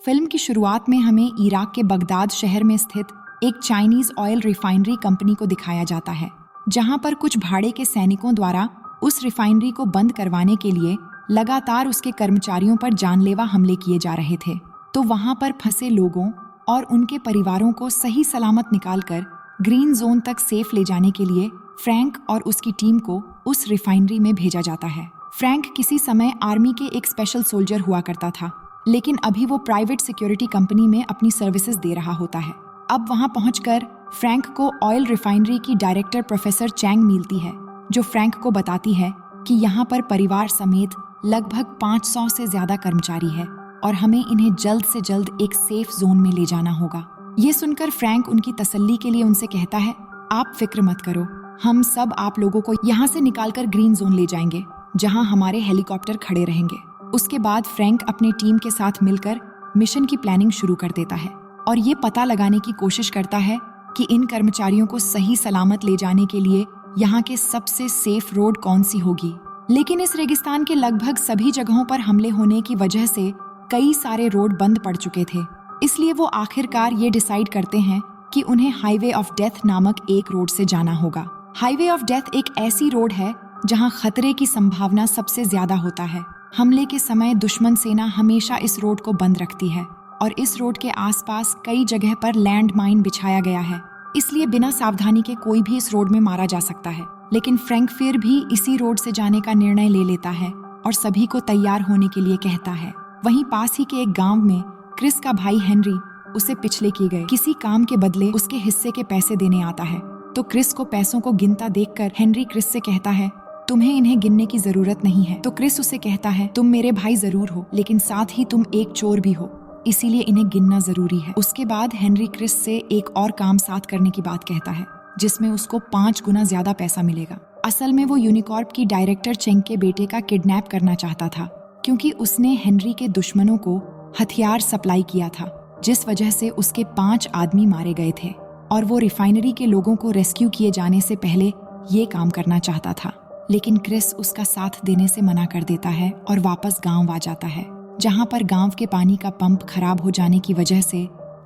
Film की शुरुआत में हमें इराक के बगदाद शहर में स्थित एक चाइनीज ऑयल रिफाइनरी कंपनी को दिखाया जाता है, जहां पर कुछ भाड़े के सैनिकों द्वारा उस रिफाइनरी को बंद करवाने के लिए लगातार उसके कर्मचारियों पर जानलेवा हमले किए जा रहे थे। तो वहां पर फंसे लोगों और उनके परिवारों को सही सलामत निकालकर ग्रीन जोन तक सेफ ले जाने के लिए फ्रैंक और उसकी टीम को उस रिफाइनरी में भेजा जाता है। फ्रैंक किसी समय आर्मी के एक स्पेशल सोल्जर हुआ करता था, लेकिन अभी वो प्राइवेट सिक्योरिटी कंपनी में अपनी सर्विसेज दे रहा होता है। अब वहां पहुंचकर फ्रैंक को ऑयल रिफाइनरी की डायरेक्टर प्रोफेसर चैंग मिलती है, जो फ्रैंक को बताती है कि यहाँ पर परिवार समेत लगभग 500 से ज्यादा कर्मचारी है और हमें इन्हें जल्द से जल्द एक सेफ जोन में ले जाना होगा। ये सुनकर फ्रैंक उनकी तसल्ली के लिए उनसे कहता है, आप फिक्र मत करो, हम सब आप लोगों को यहाँ से निकालकर ग्रीन जोन ले जाएंगे, जहाँ हमारे हेलीकॉप्टर खड़े रहेंगे। उसके बाद फ्रैंक अपनी टीम के साथ मिलकर मिशन की प्लानिंग शुरू कर देता है और ये पता लगाने की कोशिश करता है कि इन कर्मचारियों को सही सलामत ले जाने के लिए यहाँ के सबसे सेफ रोड कौन सी होगी। लेकिन इस रेगिस्तान के लगभग सभी जगहों पर हमले होने की वजह से कई सारे रोड बंद पड़ चुके थे, इसलिए वो आखिरकार ये डिसाइड करते हैं कि उन्हें हाईवे ऑफ डेथ नामक एक रोड से जाना होगा। हाईवे ऑफ डेथ एक ऐसी रोड है जहां खतरे की संभावना सबसे ज्यादा होता है। हमले के समय दुश्मन सेना हमेशा इस रोड को बंद रखती है और इस रोड के आसपास कई जगह पर लैंड माइन बिछाया गया है, इसलिए बिना सावधानी के कोई भी इस रोड में मारा जा सकता है। लेकिन फ्रैंक फिर भी इसी रोड से जाने का निर्णय ले लेता है और सभी को तैयार होने के लिए कहता है। वहीं पास ही के एक गांव में क्रिस का भाई हेनरी उसे पिछले किए गए किसी काम के बदले उसके हिस्से के पैसे देने आता है। तो क्रिस को पैसों को गिनता देखकर हेनरी क्रिस से कहता है, तुम्हें इन्हें गिनने की जरूरत नहीं है। तो क्रिस उसे कहता है, तुम मेरे भाई जरूर हो, लेकिन साथ ही तुम एक चोर भी हो, इसीलिए इन्हें गिनना जरूरी है। उसके बाद हेनरी क्रिस से एक और काम साथ करने की बात कहता है, जिसमें उसको 5 गुना ज्यादा पैसा मिलेगा। असल में वो यूनिकॉर्प की डायरेक्टर चेंग के बेटे का किडनैप करना चाहता था, क्योंकि उसने हेनरी के दुश्मनों को हथियार सप्लाई किया था, जिस वजह से उसके 5 आदमी मारे गए थे और वो रिफाइनरी के लोगों को रेस्क्यू किए जाने से पहले ये काम करना चाहता था। लेकिन क्रिस उसका साथ देने से मना कर देता है और वापस गांव आ जाता है, जहां पर गांव के पानी का पंप खराब हो जाने की वजह से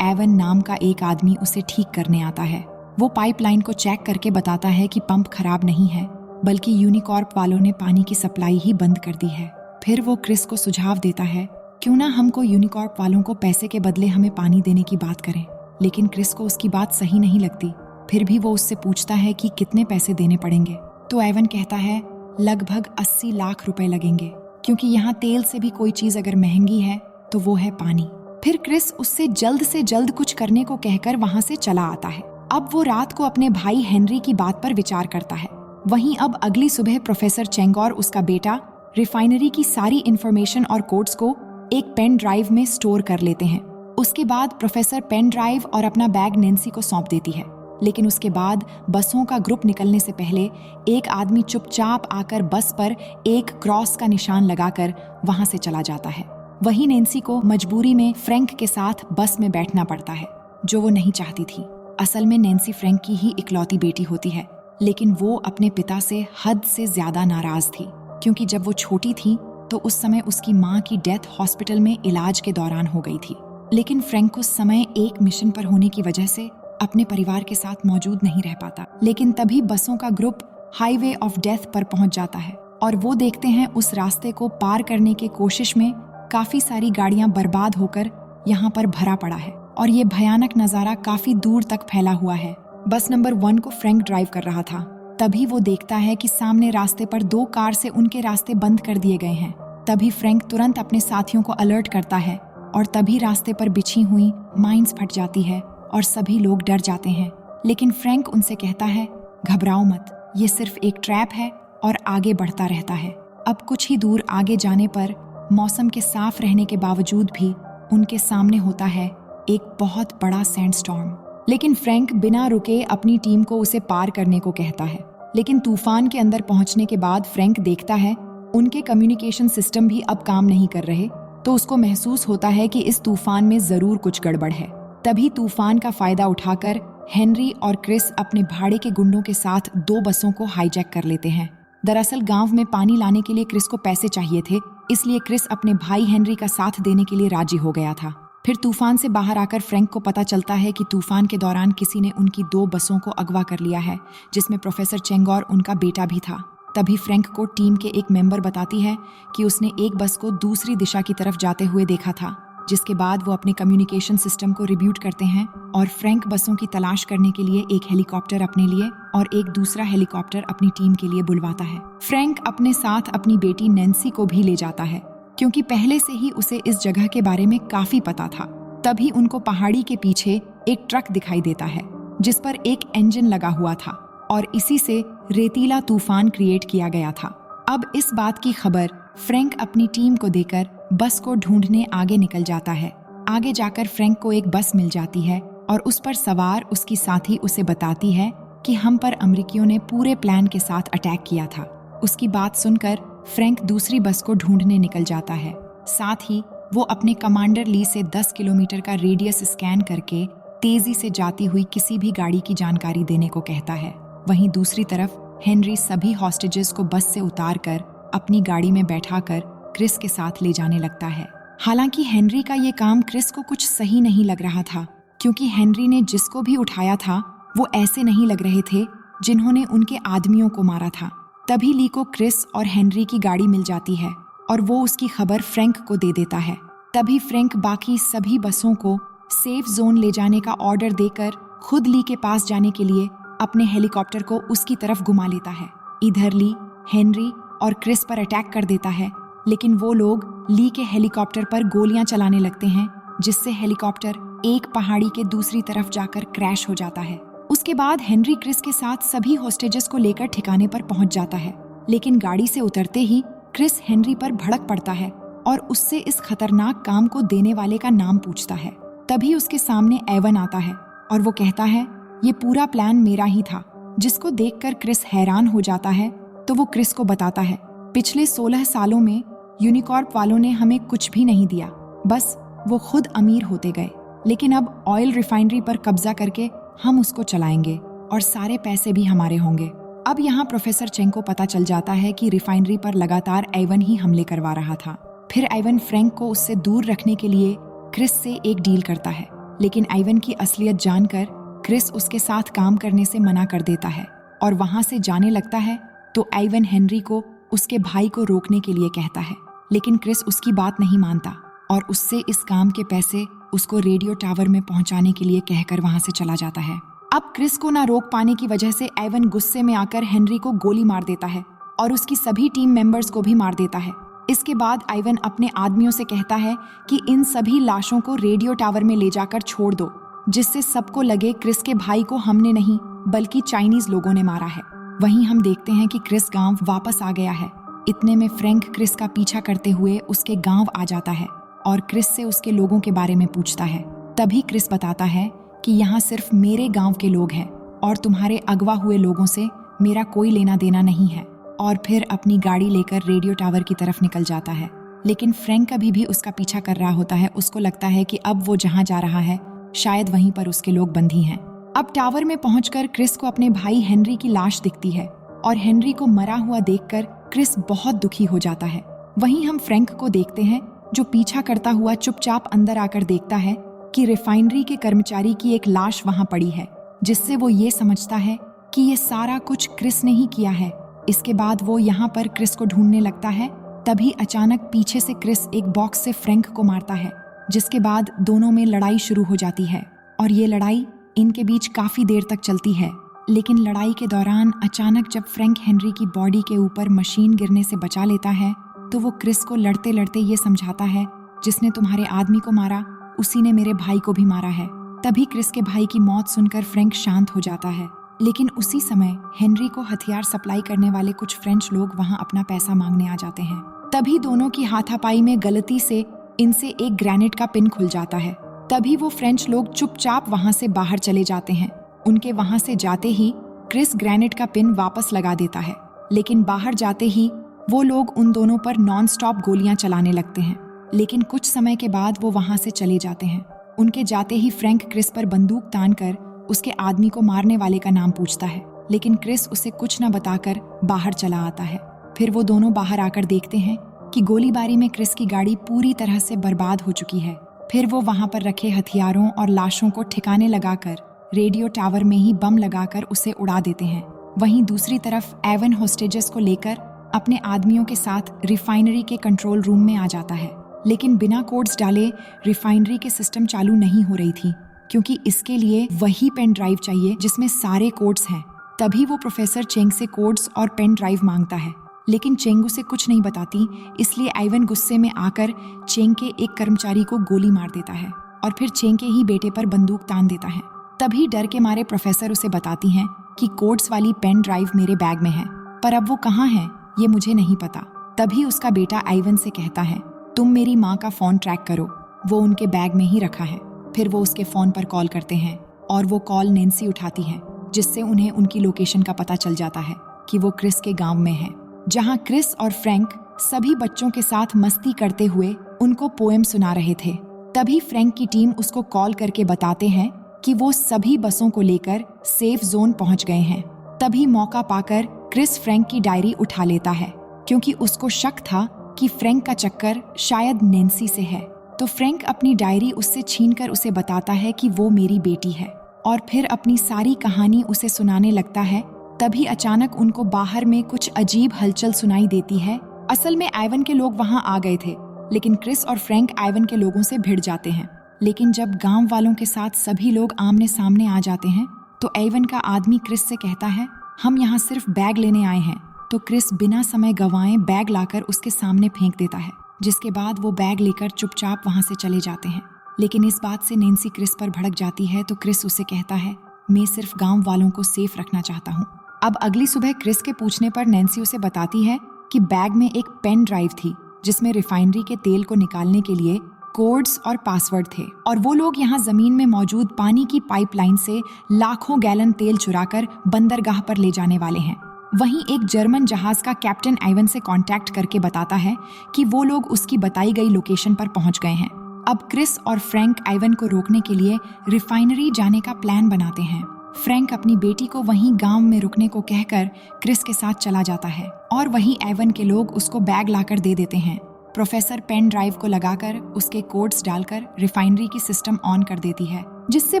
एवन नाम का एक आदमी उसे ठीक करने आता है। वो पाइपलाइन को चेक करके बताता है कि पंप खराब नहीं है, बल्कि यूनिकॉर्प वालों ने पानी की सप्लाई ही बंद कर दी है। फिर वो क्रिस को सुझाव देता है, क्यों ना हमको यूनिकॉर्प वालों को पैसे के बदले हमें पानी देने की बात करें। लेकिन क्रिस को उसकी बात सही नहीं लगती। फिर भी वो उससे पूछता है कि कितने पैसे देने पड़ेंगे। तो एवन कहता है, लगभग 80 लाख रुपए लगेंगे, क्योंकि यहाँ तेल से भी कोई चीज अगर महंगी है तो वो है पानी। फिर क्रिस उससे जल्द कुछ करने को कहकर वहाँ से चला आता है। अब वो रात को अपने भाई हेनरी की बात पर विचार करता है। वहीं अब अगली सुबह प्रोफेसर चेंग और उसका बेटा रिफाइनरी की सारी इंफॉर्मेशन और कोड्स को एक पेन ड्राइव में स्टोर कर लेते हैं। उसके बाद प्रोफेसर पेन ड्राइव और अपना बैग नैन्सी को सौंप देती है। लेकिन उसके बाद बसों का ग्रुप निकलने से पहले एक आदमी चुपचाप आकर बस पर एक क्रॉस का निशान लगाकर वहां से चला जाता है। वहीं नैन्सी को मजबूरी में फ्रैंक के साथ बस में बैठना पड़ता है, जो वो नहीं चाहती थी। असल में नैन्सी फ्रैंक की ही इकलौती बेटी होती है, लेकिन वो अपने पिता से हद से ज्यादा नाराज थी, क्योंकि जब वो छोटी थी तो उस समय उसकी माँ की डेथ हॉस्पिटल में इलाज के दौरान हो गई थी। लेकिन फ्रैंक उस समय एक मिशन पर होने की वजह से अपने परिवार के साथ मौजूद नहीं रह पाता। लेकिन तभी बसों का ग्रुप हाईवे ऑफ डेथ पर पहुंच जाता है और वो देखते हैं उस रास्ते को पार करने की कोशिश में काफी सारी गाड़ियां बर्बाद होकर यहाँ पर भरा पड़ा है और ये भयानक नजारा काफी दूर तक फैला हुआ है। बस नंबर 1 को फ्रैंक ड्राइव कर रहा था। तभी वो देखता है कि सामने रास्ते पर 2 कार से उनके रास्ते बंद कर दिए गए हैं। तभी फ्रैंक तुरंत अपने साथियों को अलर्ट करता है और तभी रास्ते पर बिछी हुई माइंस फट जाती है और सभी लोग डर जाते हैं। लेकिन फ्रैंक उनसे कहता है, घबराओ मत, ये सिर्फ एक ट्रैप है और आगे बढ़ता रहता है। अब कुछ ही दूर आगे जाने पर मौसम के साफ रहने के बावजूद भी उनके सामने होता है एक बहुत बड़ा सैंडस्टॉर्म। लेकिन फ्रैंक बिना रुके अपनी टीम को उसे पार करने को कहता है। लेकिन तूफान के अंदर पहुंचने के बाद फ्रैंक देखता है उनके कम्युनिकेशन सिस्टम भी अब काम नहीं कर रहे, तो उसको महसूस होता है कि इस तूफान में जरूर कुछ गड़बड़ है। तभी तूफान का फायदा उठाकर हेनरी और क्रिस अपने भाड़े के गुंडों के साथ 2 बसों को हाईजैक कर लेते हैं। दरअसल गांव में पानी लाने के लिए क्रिस को पैसे चाहिए थे, इसलिए क्रिस अपने भाई हेनरी का साथ देने के लिए राजी हो गया था। फिर तूफान से बाहर आकर फ्रैंक को पता चलता है कि तूफान के दौरान किसी ने उनकी 2 बसों को अगवा कर लिया है, जिसमें प्रोफेसर चेंग और उनका बेटा भी था। तभी फ्रैंक को टीम के एक मेंबर बताती है कि उसने एक बस को दूसरी दिशा की तरफ जाते हुए देखा था, जिसके बाद वो अपने कम्युनिकेशन सिस्टम को रिब्यूट करते हैं और फ्रैंक बसों की तलाश करने के लिए एक हेलीकॉप्टर अपने लिए और एक दूसरा हेलीकॉप्टर अपनी टीम के लिए बुलवाता है। फ्रैंक अपने साथ अपनी बेटी नैन्सी को भी ले जाता है, क्योंकि पहले से ही उसे इस जगह के बारे में काफी पता था। तभी उनको पहाड़ी के पीछे एक ट्रक दिखाई देता है, जिस पर एक इंजन लगा हुआ था और इसी से रेतीला तूफान क्रिएट किया गया था। अब इस बात की खबर फ्रैंक अपनी टीम को देकर बस को ढूंढने आगे निकल जाता है। आगे जाकर फ्रैंक को एक बस मिल जाती है और उस पर सवार उसकी साथी उसे बताती है कि हम पर अमेरिकियों ने पूरे प्लान के साथ अटैक किया था। उसकी बात सुनकर फ्रैंक दूसरी बस को ढूंढने निकल जाता है। साथ ही वो अपने कमांडर ली से 10 किलोमीटर का रेडियस स्कैन करके तेजी से जाती हुई किसी भी गाड़ी की जानकारी देने को कहता है। वहीं दूसरी तरफ हेनरी सभी हॉस्टेजेस को बस से उतारकर अपनी गाड़ी में बैठाकर क्रिस के साथ ले जाने लगता है। हालांकि हेनरी का ये काम क्रिस को कुछ सही नहीं लग रहा था, क्योंकि हेनरी ने जिसको भी उठाया था वो ऐसे नहीं लग रहे थे जिन्होंने उनके आदमियों को मारा था। तभी ली को क्रिस और हेनरी की गाड़ी मिल जाती है और वो उसकी खबर फ्रैंक को दे देता है। तभी फ्रैंक बाकी सभी बसों को सेफ जोन ले जाने का ऑर्डर देकर खुद ली के पास जाने के लिए अपने हेलीकॉप्टर को उसकी तरफ घुमा लेता है। इधर ली हेनरी और क्रिस पर अटैक कर देता है, लेकिन वो लोग ली के हेलीकॉप्टर पर गोलियां चलाने लगते हैं, जिससे हेलीकॉप्टर एक पहाड़ी के दूसरी तरफ जाकर क्रैश हो जाता है। उसके बाद हेनरी क्रिस के साथ सभी होस्टेजेस को लेकर ठिकाने पर पहुंच जाता है, लेकिन गाड़ी से उतरते ही क्रिस हेनरी पर भड़क पड़ता है और उससे इस खतरनाक काम को देने वाले का नाम पूछता है। तभी उसके सामने एवन आता है और वो कहता है ये पूरा प्लान मेरा ही था, जिसको देखकर क्रिस हैरान हो जाता है। तो वो क्रिस को बताता है पिछले 16 सालों में यूनिकॉर्प वालों ने हमें कुछ भी नहीं दिया, बस वो खुद अमीर होते गए, लेकिन अब ऑयल रिफाइनरी पर कब्जा करके हम उसको चलाएंगे और सारे पैसे भी हमारे होंगे। अब यहाँ प्रोफेसर चेंग को पता चल जाता है कि रिफाइनरी पर लगातार एवन ही हमले करवा रहा था। फिर एवन फ्रैंक को उससे दूर रखने के लिए क्रिस से एक डील करता है, लेकिन एवन की असलियत जानकर क्रिस उसके साथ काम करने से मना कर देता है और वहां से जाने लगता है। तो एवन हेनरी को उसके भाई को रोकने के लिए कहता है, लेकिन क्रिस उसकी बात नहीं मानता और उससे इस काम के पैसे उसको रेडियो टावर में पहुंचाने के लिए कहकर वहां से चला जाता है। अब क्रिस को ना रोक पाने की वजह से एवन गुस्से में आकर हेनरी को गोली मार देता है और उसकी सभी टीम मेंबर्स को भी मार देता है। इसके बाद एवन अपने आदमियों से कहता है कि इन सभी लाशों को रेडियो टावर में ले जाकर छोड़ दो, जिससे सबको लगे क्रिस के भाई को हमने नहीं बल्कि चाइनीज लोगों ने मारा है। वहीं हम देखते हैं कि क्रिस गांव वापस आ गया है। इतने में फ्रैंक क्रिस का पीछा करते हुए उसके गांव आ जाता है और क्रिस से उसके लोगों के बारे में पूछता है। तभी क्रिस बताता है कि यहाँ सिर्फ मेरे गांव के लोग हैं और तुम्हारे अगवा हुए लोगों से मेरा कोई लेना देना नहीं है, और फिर अपनी गाड़ी लेकर रेडियो टावर की तरफ निकल जाता है। लेकिन फ्रैंक अभी भी उसका पीछा कर रहा होता है। उसको लगता है कि अब वो जहाँ जा रहा है शायद वहीं पर उसके लोग बंधी हैं। अब टावर में पहुंचकर क्रिस को अपने भाई हेनरी की लाश दिखती है और हेनरी को मरा हुआ देखकर क्रिस बहुत दुखी हो जाता है। वहीं हम फ्रैंक को देखते हैं जो पीछा करता हुआ चुपचाप अंदर आकर देखता है कि रिफाइनरी के कर्मचारी की एक लाश वहां पड़ी है, जिससे वो ये समझता है कि ये सारा कुछ क्रिस ने ही किया है। इसके बाद वो यहाँ पर क्रिस को ढूंढने लगता है। तभी अचानक पीछे से क्रिस एक बॉक्स से फ्रैंक को मारता है, जिसके बाद दोनों में लड़ाई शुरू हो जाती है और ये लड़ाई इनके बीच काफी देर तक चलती है। लेकिन लड़ाई के दौरान अचानक जब फ्रैंक हेनरी की बॉडी के ऊपर मशीन गिरने से बचा लेता है, तो वो क्रिस को लड़ते लड़ते ये समझाता है जिसने तुम्हारे आदमी को मारा उसी ने मेरे भाई को भी मारा है। तभी क्रिस के भाई की मौत सुनकर फ्रैंक शांत हो जाता है। लेकिन उसी समय हेनरी को हथियार सप्लाई करने वाले कुछ फ्रेंच लोग वहां अपना पैसा मांगने आ जाते हैं। तभी दोनों की हाथापाई में गलती से इनसे एक ग्रेनेड का पिन खुल जाता है। तभी वो फ्रेंच लोग चुपचाप वहां से बाहर चले जाते हैं। उनके वहां से जाते ही क्रिस ग्रेनेड का पिन वापस लगा देता है, लेकिन बाहर जाते ही वो लोग उन दोनों पर नॉन स्टॉप गोलियां चलाने लगते हैं। लेकिन कुछ समय के बाद वो वहां से चले जाते हैं। उनके जाते ही फ्रैंक क्रिस पर बंदूक तान कर उसके आदमी को मारने वाले का नाम पूछता है, लेकिन क्रिस उसे कुछ न बताकर बाहर चला आता है। फिर वो दोनों बाहर आकर देखते हैं कि गोलीबारी में क्रिस की गाड़ी पूरी तरह से बर्बाद हो चुकी है। फिर वो वहां पर रखे हथियारों और लाशों को ठिकाने लगाकर रेडियो टावर में ही बम लगाकर उसे उड़ा देते हैं। वहीं दूसरी तरफ एवन होस्टेजेस को लेकर अपने आदमियों के साथ रिफाइनरी के कंट्रोल रूम में आ जाता है, लेकिन बिना कोड्स डाले रिफाइनरी के सिस्टम चालू नहीं हो रही थी, क्योंकि इसके लिए वही पेन ड्राइव चाहिए जिसमें सारे कोड्स हैं। तभी वो प्रोफेसर चेंग से कोड्स और पेन ड्राइव मांगता है, लेकिन चेंग उसे कुछ नहीं बताती, इसलिए आइवन गुस्से में आकर चेंग के एक कर्मचारी को गोली मार देता है और फिर चेंग के ही बेटे पर बंदूक तान देता है। तभी डर के मारे प्रोफेसर उसे बताती हैं कि कोड्स वाली पेन ड्राइव मेरे बैग में है, पर अब वो कहाँ है ये मुझे नहीं पता। तभी उसका बेटा आइवन से कहता है, तुम मेरी माँ का फोन ट्रैक करो, वो उनके बैग में ही रखा है। फिर वो उसके फोन पर कॉल करते हैं और वो कॉल नैन्सी उठाती है, जिससे उन्हें उनकी लोकेशन का पता चल जाता है कि वो क्रिस के गांव में है, जहां क्रिस और फ्रैंक सभी बच्चों के साथ मस्ती करते हुए उनको पोएम सुना रहे थे। तभी फ्रैंक की टीम उसको कॉल करके बताते हैं कि वो सभी बसों को लेकर सेफ जोन पहुंच गए हैं। तभी मौका पाकर क्रिस फ्रैंक की डायरी उठा लेता है, क्योंकि उसको शक था कि फ्रैंक का चक्कर शायद नैन्सी से है। तो फ्रैंक अपनी डायरी उससे छीनकर उसे बताता है कि वो मेरी बेटी है, और फिर अपनी सारी कहानी उसे सुनाने लगता है। तभी अचानक उनको बाहर में कुछ अजीब हलचल सुनाई देती है। असल में आइवन के लोग वहां आ गए थे, लेकिन क्रिस और फ्रैंक आइवन के लोगों से भिड़ जाते हैं। लेकिन जब गांव वालों के साथ सभी लोग आमने सामने आ जाते हैं, तो आइवन का आदमी क्रिस से कहता है, हम यहाँ सिर्फ बैग लेने आए हैं। तो क्रिस बिना समय गंवाए बैग लाकर उसके सामने फेंक देता है, जिसके बाद वो बैग लेकर चुपचाप वहां से चले जाते हैं। लेकिन इस बात से नैन्सी क्रिस पर भड़क जाती है, तो क्रिस उसे कहता है, मैं सिर्फ गांव वालों को सेफ रखना चाहता हूँ। अब अगली सुबह क्रिस के पूछने पर नैन्सी उसे बताती है कि बैग में एक पेन ड्राइव थी, जिसमें रिफाइनरी के तेल को निकालने के लिए कोड्स और पासवर्ड थे, और वो लोग यहाँ जमीन में मौजूद पानी की पाइपलाइन से लाखों गैलन तेल चुराकर बंदरगाह पर ले जाने वाले हैं। वहीं एक जर्मन जहाज का कैप्टन आइवन से कांटेक्ट करके बताता है कि वो लोग उसकी बताई गई लोकेशन पर पहुंच गए हैं। अब क्रिस और फ्रैंक आइवन को रोकने के लिए रिफाइनरी जाने का प्लान बनाते हैं। फ्रैंक अपनी बेटी को वहीं गांव में रुकने को कहकर क्रिस के साथ चला जाता है, और वहीं आइवन के लोग उसको बैग लाकर दे देते हैं। प्रोफेसर पेन ड्राइव को लगाकर उसके कोड्स डालकर रिफाइनरी की सिस्टम ऑन कर देती है, जिससे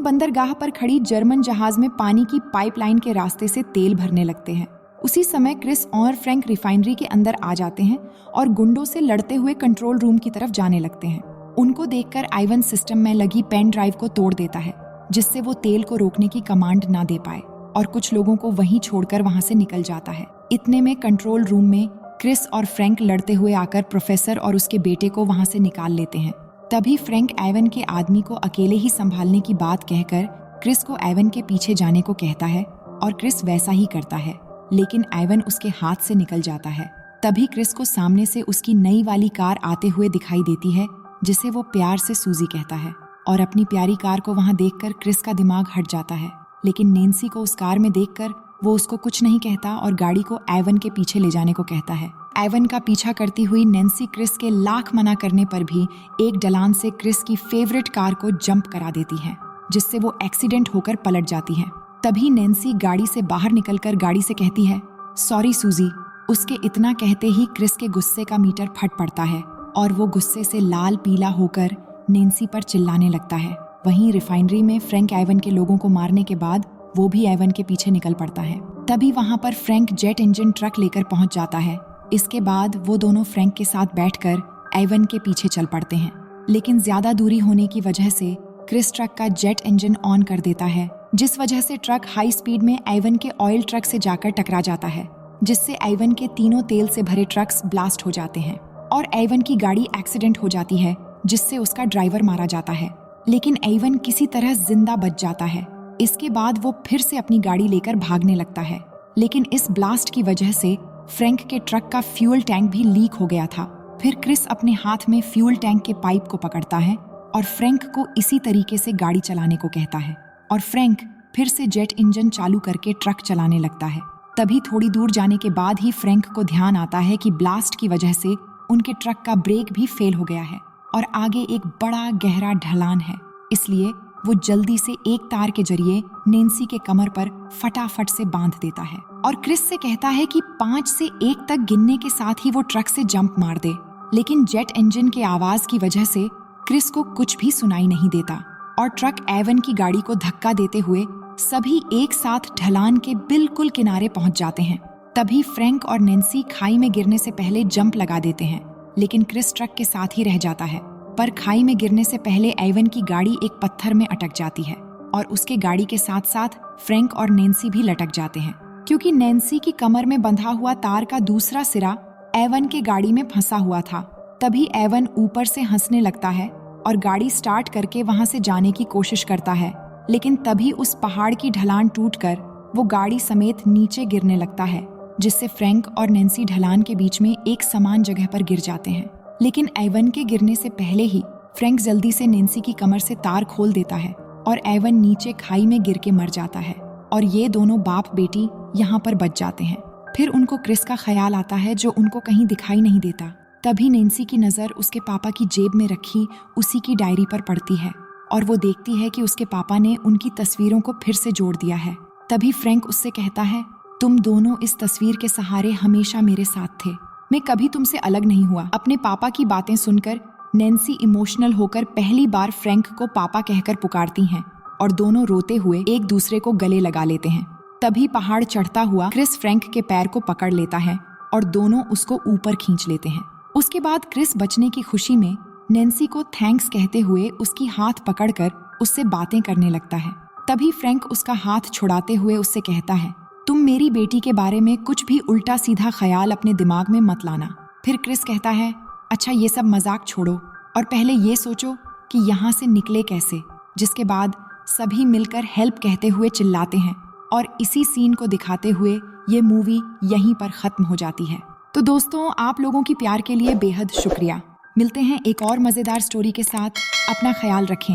बंदरगाह पर खड़ी जर्मन जहाज में पानी की पाइपलाइन के रास्ते से तेल भरने लगते हैं। उसी समय क्रिस और फ्रैंक रिफाइनरी के अंदर आ जाते हैं और गुंडों से लड़ते हुए कंट्रोल रूम की तरफ जाने लगते हैं। उनको देखकर आइवन सिस्टम में लगी पेन ड्राइव को तोड़ देता है, जिससे वो तेल को रोकने की कमांड ना दे पाए, और कुछ लोगों को वहीं छोड़कर वहां से निकल जाता है। इतने में कंट्रोल रूम में क्रिस और फ्रैंक लड़ते हुए आकर प्रोफेसर और उसके बेटे को वहां से निकाल लेते हैं। तभी फ्रैंक आइवन के आदमी को अकेले ही संभालने की बात कहकर क्रिस को आइवन के पीछे जाने को कहता है, और क्रिस वैसा ही करता है, लेकिन आइवन उसके हाथ से निकल जाता है। तभी क्रिस को सामने से उसकी नई वाली कार आते हुए दिखाई देती है, जिसे वो प्यार से सूजी कहता है, और अपनी प्यारी कार को वहां देखकर क्रिस का दिमाग हट जाता है। लेकिन नैन्सी को उस कार में देखकर वो उसको कुछ नहीं कहता और गाड़ी को आइवन के पीछे ले जाने को कहता है। आइवन का पीछा करती हुई नैन्सी क्रिस के लाख मना करने पर भी एक ढलान से क्रिस की फेवरेट कार को जंप करा देती है, जिससे वो एक्सीडेंट होकर पलट जाती है। तभी नैन्सी गाड़ी से बाहर निकलकर गाड़ी से कहती है, सॉरी सूजी। उसके इतना कहते ही क्रिस के गुस्से का मीटर फट पड़ता है, और वो गुस्से से लाल पीला होकर नैन्सी पर चिल्लाने लगता है। वहीं रिफाइनरी में फ्रैंक आइवन के लोगों को मारने के बाद वो भी आइवन के पीछे निकल पड़ता है। तभी वहां पर फ्रैंक जेट इंजन ट्रक लेकर पहुंच जाता है। इसके बाद वो दोनों फ्रैंक के साथ बैठकर आइवन के पीछे चल पड़ते हैं, लेकिन ज्यादा दूरी होने की वजह से क्रिस ट्रक का जेट इंजन ऑन कर देता है, जिस वजह से ट्रक हाई स्पीड में आइवन के ऑयल ट्रक से जाकर टकरा जाता है, जिससे आइवन के तीनों तेल से भरे ट्रक्स ब्लास्ट हो जाते हैं और आइवन की गाड़ी एक्सीडेंट हो जाती है, जिससे उसका ड्राइवर मारा जाता है। लेकिन आइवन किसी तरह जिंदा बच जाता है। इसके बाद वो फिर से अपनी गाड़ी लेकर भागने लगता है, लेकिन इस ब्लास्ट की वजह से फ्रैंक के ट्रक का फ्यूल टैंक भी लीक हो गया था। फिर क्रिस अपने हाथ में फ्यूल टैंक के पाइप को पकड़ता है और फ्रैंक को इसी तरीके से गाड़ी चलाने को कहता है, और फ्रैंक फिर से जेट इंजन चालू करके ट्रक चलाने लगता है। तभी थोड़ी दूर जाने के बाद ही फ्रैंक को ध्यान आता है कि ब्लास्ट की वजह से उनके ट्रक का ब्रेक भी फेल हो गया है और आगे एक बड़ा गहरा ढलान है। इसलिए वो जल्दी से एक तार के जरिए नैन्सी के कमर पर फटाफट से बांध देता है और क्रिस से कहता है कि 5 से 1 तक गिनने के साथ ही वो ट्रक से जंप मार दे। लेकिन जेट इंजन के आवाज की वजह से क्रिस को कुछ भी सुनाई नहीं देता और ट्रक एवन की गाड़ी को धक्का देते हुए सभी एक साथ ढलान के बिल्कुल किनारे पहुंच जाते हैं। तभी फ्रैंक और नैन्सी खाई में गिरने से पहले जंप लगा देते हैं, लेकिन क्रिस ट्रक के साथ ही रह जाता है। पर खाई में गिरने से पहले एवन की गाड़ी एक पत्थर में अटक जाती है और उसके गाड़ी के साथ साथ फ्रैंक और नैन्सी भी लटक जाते हैं, क्योंकि नैन्सी की कमर में बंधा हुआ तार का दूसरा सिरा एवन के गाड़ी में फंसा हुआ था। तभी एवन ऊपर से हंसने लगता है और गाड़ी स्टार्ट करके वहां से जाने की कोशिश करता है, लेकिन तभी उस पहाड़ की ढलान टूटकर वो गाड़ी समेत नीचे गिरने लगता है, जिससे फ्रैंक और नैन्सी ढलान के बीच में एक समान जगह पर गिर जाते हैं। लेकिन एवन के गिरने से पहले ही फ्रैंक जल्दी से नैन्सी की कमर से तार खोल देता है और एवन नीचे खाई में गिर के मर जाता है और ये दोनों बाप बेटी यहाँ पर बच जाते हैं। फिर उनको क्रिस का ख्याल आता है जो उनको कहीं दिखाई नहीं देता। तभी नैन्सी की नज़र उसके पापा की जेब में रखी उसी की डायरी पर पड़ती है और वो देखती है कि उसके पापा ने उनकी तस्वीरों को फिर से जोड़ दिया है। तभी फ्रैंक उससे कहता है, तुम दोनों इस तस्वीर के सहारे हमेशा मेरे साथ थे, मैं कभी तुमसे अलग नहीं हुआ। अपने पापा की बातें सुनकर नैन्सी इमोशनल होकर पहली बार फ्रैंक को पापा कहकर पुकारती हैं और दोनों रोते हुए एक दूसरे को गले लगा लेते हैं। तभी पहाड़ चढ़ता हुआ क्रिस फ्रैंक के पैर को पकड़ लेता है और दोनों उसको ऊपर खींच लेते हैं। उसके बाद क्रिस बचने की खुशी में नैन्सी को थैंक्स कहते हुए उसकी हाथ पकड़कर उससे बातें करने लगता है। तभी फ्रैंक उसका हाथ छुड़ाते हुए उससे कहता है, तुम मेरी बेटी के बारे में कुछ भी उल्टा सीधा ख्याल अपने दिमाग में मत लाना। फिर क्रिस कहता है, अच्छा ये सब मजाक छोड़ो और पहले ये सोचो कि यहाँ से निकले कैसे। जिसके बाद सभी मिलकर हेल्प कहते हुए चिल्लाते हैं और इसी सीन को दिखाते हुए ये मूवी यहीं पर खत्म हो जाती है। तो दोस्तों, आप लोगों की प्यार के लिए बेहद शुक्रिया। मिलते हैं एक और मज़ेदार स्टोरी के साथ। अपना ख्याल रखें।